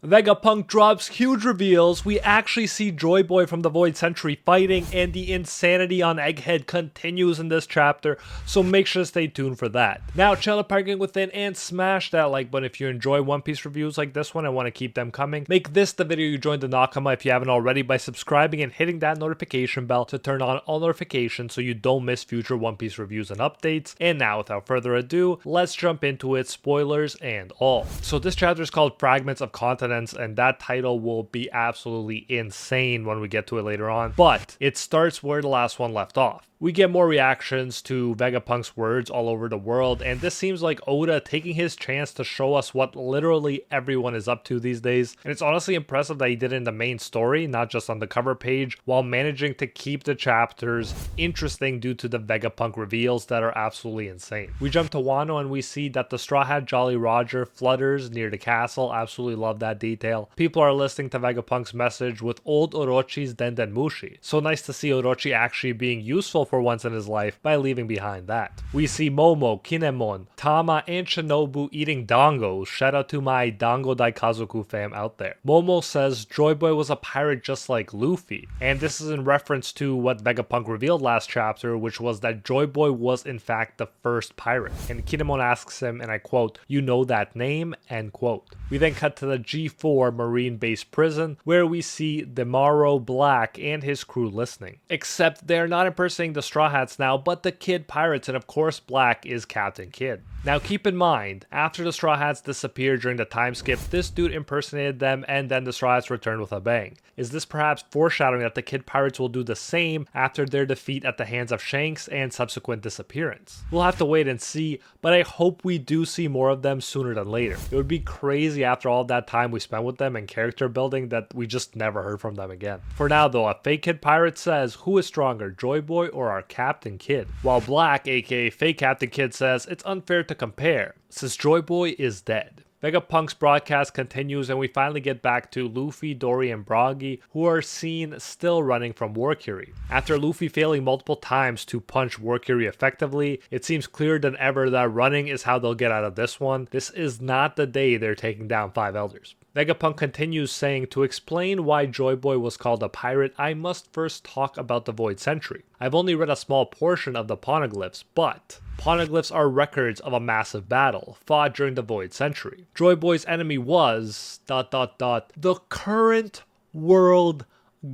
Vegapunk drops huge reveals, we actually see Joy Boy from the Void Century fighting, and the insanity on Egghead continues in this chapter, so make sure to stay tuned for that. Now, channel parking within and smash that like button if you enjoy One Piece reviews like this one and want to keep them coming. Make this the video you join the Nakama if you haven't already by subscribing and hitting that notification bell to turn on all notifications so you don't miss future One Piece reviews and updates. And now, without further ado, let's jump into it, spoilers and all. So this chapter is called Fragments of Continents, and that title will be absolutely insane when we get to it later on, but it starts where the last one left off. We get more reactions to Vegapunk's words all over the world, and this seems like Oda taking his chance to show us what literally everyone is up to these days. And it's honestly impressive that he did it in the main story, not just on the cover page, while managing to keep the chapters interesting due to the Vegapunk reveals that are absolutely insane. We jump to Wano and we see that the Straw Hat Jolly Roger flutters near the castle. Absolutely love that detail. People are listening to Vegapunk's message with old Orochi's Denden Mushi. So nice to see Orochi actually being useful for once in his life by leaving behind that. We see Momo, Kinemon, Tama, and Shinobu eating dongos. Shout out to my Dango Daikazoku fam out there. Momo says Joy Boy was a pirate just like Luffy, and this is in reference to what Vegapunk revealed last chapter, which was that Joy Boy was in fact the first pirate. And Kinemon asks him, and I quote, "You know that name?" end quote. We then cut to the G4 marine base prison where we see Demaro Black and his crew listening. Except they're not impersonating the Straw Hats now, but the Kid Pirates, and of course Black is Captain Kid. Now keep in mind, after the Straw Hats disappeared during the time skip, this dude impersonated them and then the Straw Hats returned with a bang. Is this perhaps foreshadowing that the Kid Pirates will do the same after their defeat at the hands of Shanks and subsequent disappearance? We'll have to wait and see, but I hope we do see more of them sooner than later. It would be crazy after all that time we spent with them and character building that we just never heard from them again. For now though, a fake Kid Pirate says, who is stronger, Joy Boy or our Captain Kid? While Black, aka fake Captain Kid, says it's unfair to compare since Joy Boy is dead. Vegapunk's broadcast continues and we finally get back to Luffy, Dory, and Broggy, who are seen still running from Warcury. After Luffy failing multiple times to punch Warcury effectively, it seems clearer than ever that running is how they'll get out of this one. This is not the day they're taking down 5 elders. Vegapunk continues saying, to explain why Joy Boy was called a pirate, I must first talk about the Void Century. I've only read a small portion of the poneglyphs, but poneglyphs are records of a massive battle fought during the Void Century. Joy Boy's enemy was... the current world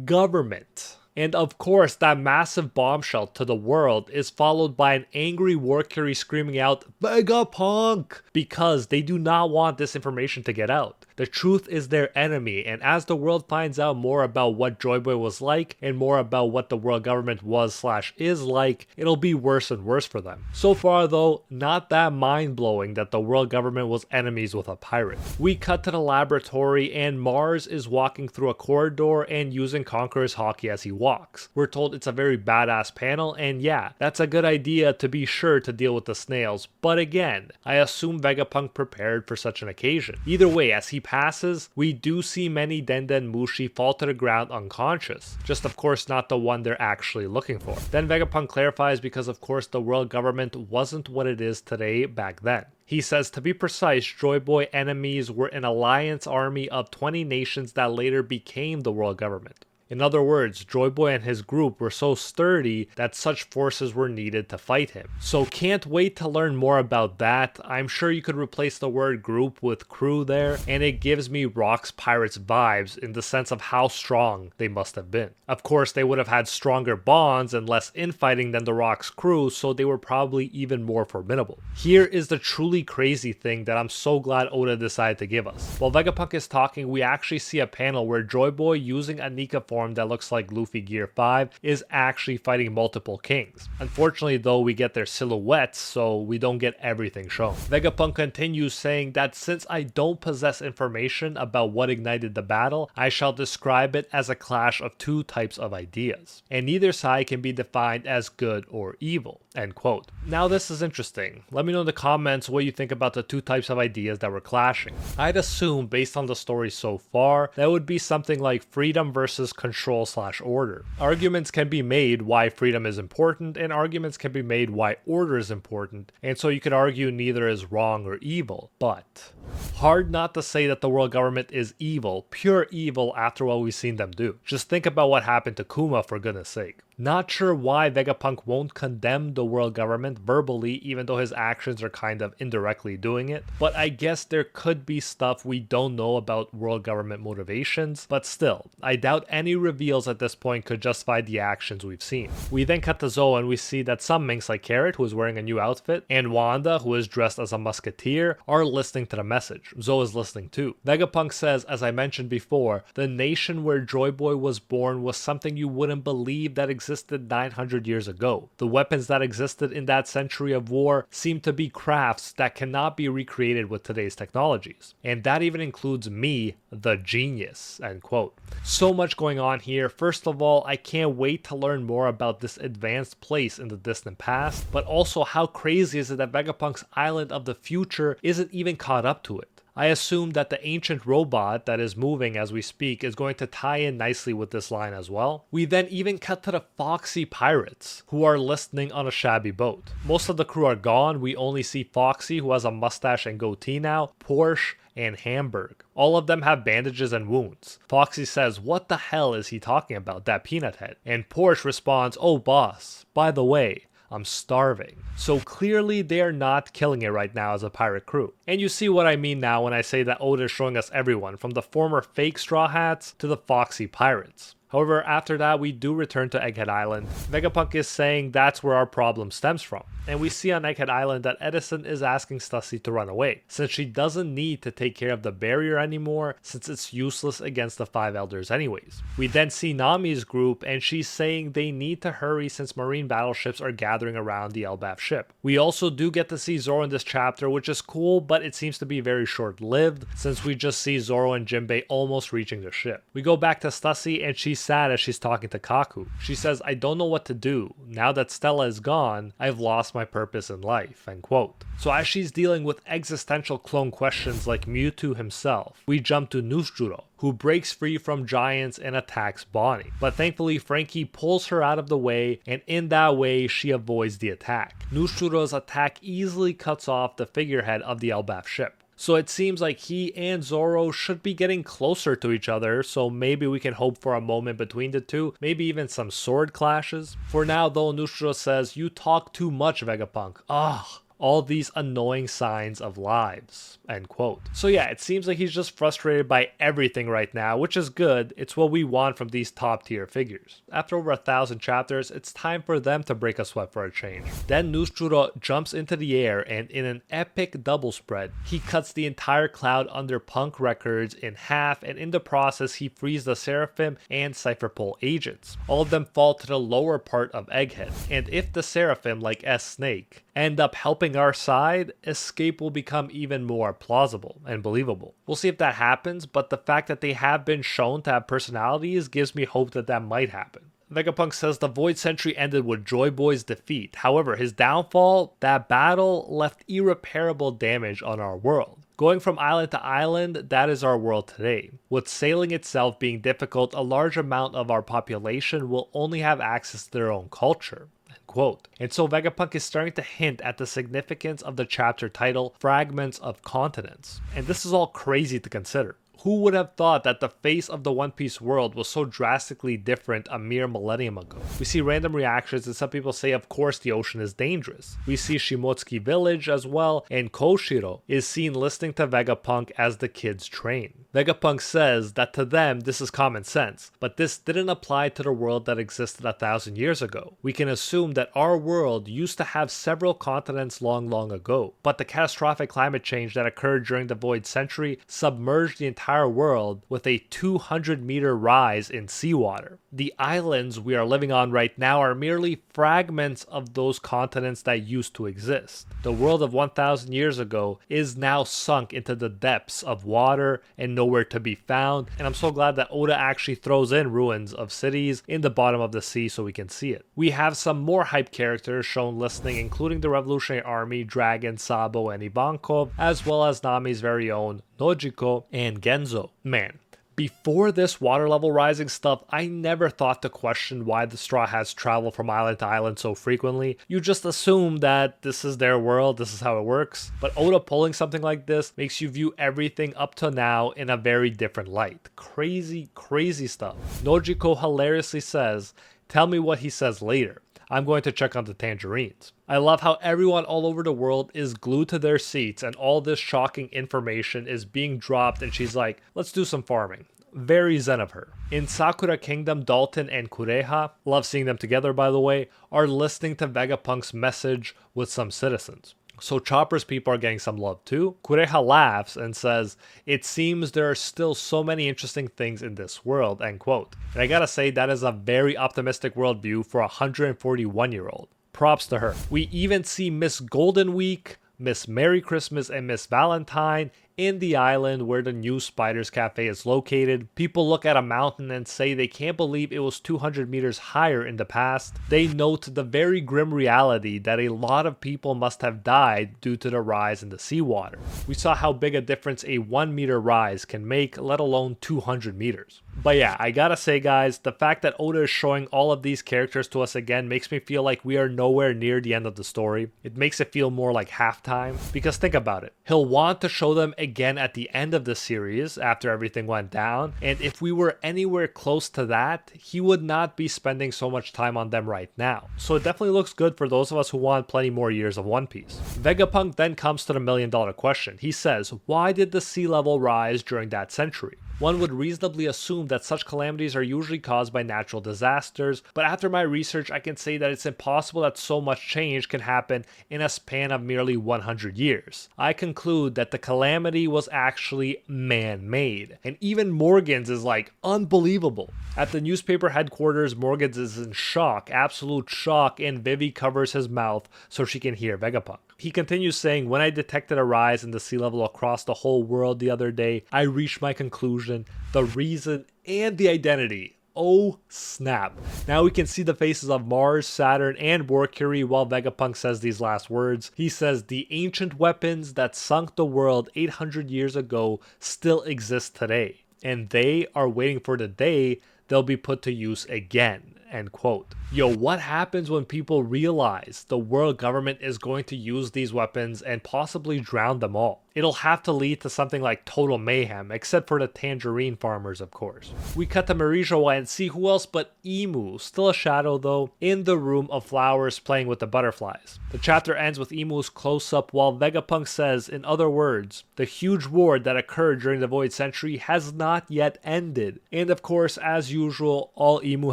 government. And of course, that massive bombshell to the world is followed by an angry Warcury screaming out, Vegapunk! Because they do not want this information to get out. The truth is their enemy, and as the world finds out more about what Joy Boy was like, and more about what the world government was/is like, it'll be worse and worse for them. So far though, not that mind-blowing that the world government was enemies with a pirate. We cut to the laboratory, and Mars is walking through a corridor and using Conqueror's Haki as he walks. We're told it's a very badass panel, and yeah, that's a good idea to be sure to deal with the snails, but again, I assume Vegapunk prepared for such an occasion. Either way, as he passes, we do see many Denden Mushi fall to the ground unconscious. Just of course not the one they're actually looking for. Then Vegapunk clarifies because of course the world government wasn't what it is today back then. He says, to be precise, Joy Boy enemies were an alliance army of 20 nations that later became the world government. In other words, Joy Boy and his group were so sturdy that such forces were needed to fight him. So can't wait to learn more about that. I'm sure you could replace the word group with crew there, and it gives me Rock's Pirates vibes in the sense of how strong they must have been. Of course, they would have had stronger bonds and less infighting than the Rock's crew, so they were probably even more formidable. Here is the truly crazy thing that I'm so glad Oda decided to give us. While Vegapunk is talking, we actually see a panel where Joy Boy, using a Nika form that looks like Luffy Gear 5, is actually fighting multiple kings. Unfortunately though, we get their silhouettes, so we don't get everything shown. Vegapunk continues saying that since I don't possess information about what ignited the battle, I shall describe it as a clash of two types of ideas, and neither side can be defined as good or evil, end quote. Now this is interesting. Let me know in the comments what you think about the two types of ideas that were clashing. I'd assume, based on the story so far, that would be something like freedom versus control/order. Arguments can be made why freedom is important, and arguments can be made why order is important, and so you could argue neither is wrong or evil. But Hard not to say that the world government is evil, pure evil after what we've seen them do. Just think about what happened to Kuma, for goodness sake. Not sure why Vegapunk won't condemn the world government verbally, even though his actions are kind of indirectly doing it. But I guess there could be stuff we don't know about world government motivations. But still, I doubt any reveals at this point could justify the actions we've seen. We then cut to Zoe and we see that some minks like Carrot, who is wearing a new outfit, and Wanda, who is dressed as a musketeer, are listening to the message. Zoe is listening too. Vegapunk says, as I mentioned before, the nation where Joy Boy was born was something you wouldn't believe that existed 900 years ago. The weapons that existed in that century of war seem to be crafts that cannot be recreated with today's technologies. And that even includes me, the genius, end quote. So much going on here. First of all, I can't wait to learn more about this advanced place in the distant past, but also how crazy is it that Vegapunk's island of the future isn't even caught up to it. I assume that the ancient robot that is moving as we speak is going to tie in nicely with this line as well. We then even cut to the Foxy pirates, who are listening on a shabby boat. Most of the crew are gone. We only see Foxy, who has a mustache and goatee now, Porsche, and Hamburg. All of them have bandages and wounds. Foxy says, "What the hell is he talking about, that peanut head?" And Porsche responds, "Oh boss, by the way, I'm starving." So clearly they're not killing it right now as a pirate crew. And you see what I mean now when I say that Oda is showing us everyone, from the former fake Straw Hats to the Foxy pirates. However, after that, we do return to Egghead Island. Vegapunk is saying that's where our problem stems from. And we see on Egghead Island that Edison is asking Stussy to run away, since she doesn't need to take care of the barrier anymore, since it's useless against the five elders anyways. We then see Nami's group, and she's saying they need to hurry since marine battleships are gathering around the Elbaf ship. We also do get to see Zoro in this chapter, which is cool, but it seems to be very short-lived, since we just see Zoro and Jinbei almost reaching the ship. We go back to Stussy, and she's sad as she's talking to Kaku. She says, "I don't know what to do. Now that Stella is gone, I've lost my purpose in life," end quote. So as she's dealing with existential clone questions like Mewtwo himself, we jump to Nusjuro, who breaks free from giants and attacks Bonnie. But thankfully, Frankie pulls her out of the way, and in that way, she avoids the attack. Nusjuro's attack easily cuts off the figurehead of the Elbaf ship. So it seems like he and Zoro should be getting closer to each other, so maybe we can hope for a moment between the two, maybe even some sword clashes. For now though, Nusjuro says, "You talk too much, Vegapunk. Ugh. All these annoying signs of lives," end quote. So yeah, it seems like he's just frustrated by everything right now, which is good. It's what we want from these top tier figures. After over 1,000 chapters, it's time for them to break a sweat for a change. Then Nusjuro jumps into the air, and in an epic double spread, he cuts the entire cloud under Punk Records in half, and in the process he frees the Seraphim and Cypher Pole agents. All of them fall to the lower part of Egghead, and if the Seraphim, like S Snake, end up helping our side, escape will become even more plausible and believable. We'll see if that happens, but the fact that they have been shown to have personalities gives me hope that that might happen. Vegapunk says the Void Century ended with Joy Boy's defeat. However, his downfall, that battle, left irreparable damage on our world. Going from island to island, that is our world today. With sailing itself being difficult, a large amount of our population will only have access to their own culture. Quote. And so Vegapunk is starting to hint at the significance of the chapter title, Fragments of Continents. And this is all crazy to consider. Who would have thought that the face of the One Piece world was so drastically different a mere millennium ago? We see random reactions, and some people say of course the ocean is dangerous. We see Shimotsuki village as well, and Koshiro is seen listening to Vegapunk as the kids train. Vegapunk says that to them this is common sense, but this didn't apply to the world that existed 1,000 years ago. We can assume that our world used to have several continents long ago, but the catastrophic climate change that occurred during the Void Century submerged the entire world with a 200-meter rise in seawater. The islands we are living on right now are merely fragments of those continents that used to exist. The world of 1,000 years ago is now sunk into the depths of water and nowhere to be found, and I'm so glad that Oda actually throws in ruins of cities in the bottom of the sea so we can see it. We have some more hype characters shown listening, including the Revolutionary Army, Dragon, Sabo, and Ivankov, as well as Nami's very own Nojiko and Genzo. Man, Before this water level rising stuff, I never thought to question why the Straw Hats travel from island to island so frequently. You just assume that this is their world, this is how it works. But Oda pulling something like this makes you view everything up to now in a very different light. Crazy, crazy stuff. Nojiko hilariously says, "Tell me what he says later. I'm going to check on the tangerines." I love how everyone all over the world is glued to their seats and all this shocking information is being dropped and she's like, let's do some farming. Very zen of her. In Sakura Kingdom, Dalton and Kureha, love seeing them together by the way, are listening to Vegapunk's message with some citizens. So Chopper's people are getting some love too. Kureha laughs and says, "It seems there are still so many interesting things in this world," end quote. And I gotta say, that is a very optimistic worldview for a 141-year-old. Props to her. We even see Miss Golden Week, Miss Merry Christmas, and Miss Valentine in the island where the new Spiders Cafe is located. People look at a mountain and say they can't believe it was 200 meters higher in the past. They note the very grim reality that a lot of people must have died due to the rise in the seawater. We saw how big a difference a 1 meter rise can make, let alone 200 meters. But yeah, I gotta say guys, the fact that Oda is showing all of these characters to us again makes me feel like we are nowhere near the end of the story. It makes it feel more like halftime, because think about it. He'll want to show them again at the end of the series after everything went down, and if we were anywhere close to that, he would not be spending so much time on them right now. So it definitely looks good for those of us who want plenty more years of One Piece. Vegapunk then comes to the million-dollar question. He says, why did the sea level rise during that century? One would reasonably assume that such calamities are usually caused by natural disasters, but after my research I can say that it's impossible that so much change can happen in a span of merely 100 years. I conclude that the calamity was actually man-made, and even Morgan's is like unbelievable. At the newspaper headquarters, Morgan's is in shock, absolute shock, and Vivi covers his mouth so she can hear Vegapunk. He continues saying, when I detected a rise in the sea level across the whole world the other day, I reached my conclusion, the reason, and the identity. Oh snap. Now we can see the faces of Mars, Saturn, and Mercury while Vegapunk says these last words. He says, the ancient weapons that sunk the world 800 years ago still exist today, and they are waiting for the day they'll be put to use again. End quote. Yo, what happens when people realize the world government is going to use these weapons and possibly drown them all? It'll have to lead to something like total mayhem, except for the tangerine farmers, of course. We cut to Marijoa and see who else but Emu, still a shadow though, in the room of flowers playing with the butterflies. The chapter ends with Emu's close-up while Vegapunk says, in other words, the huge war that occurred during the Void Century has not yet ended. And of course, as usual, all Emu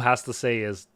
has to say is ...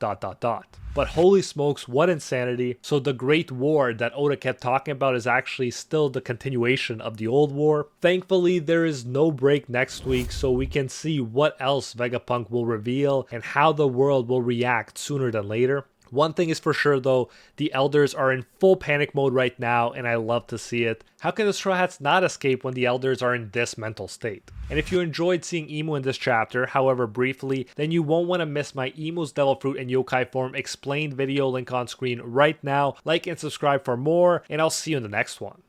But holy smokes, what insanity. So the Great War that Oda kept talking about is actually still the continuation of the old war. Thankfully, there is no break next week, so we can see what else Vegapunk will reveal and how the world will react sooner than later. One thing is for sure though, the elders are in full panic mode right now and I love to see it. How can the Straw Hats not escape when the elders are in this mental state? And if you enjoyed seeing Emu in this chapter, however briefly, then you won't want to miss my Emu's Devil Fruit and Yokai Form explained video link on screen right now. Like and subscribe for more, and I'll see you in the next one.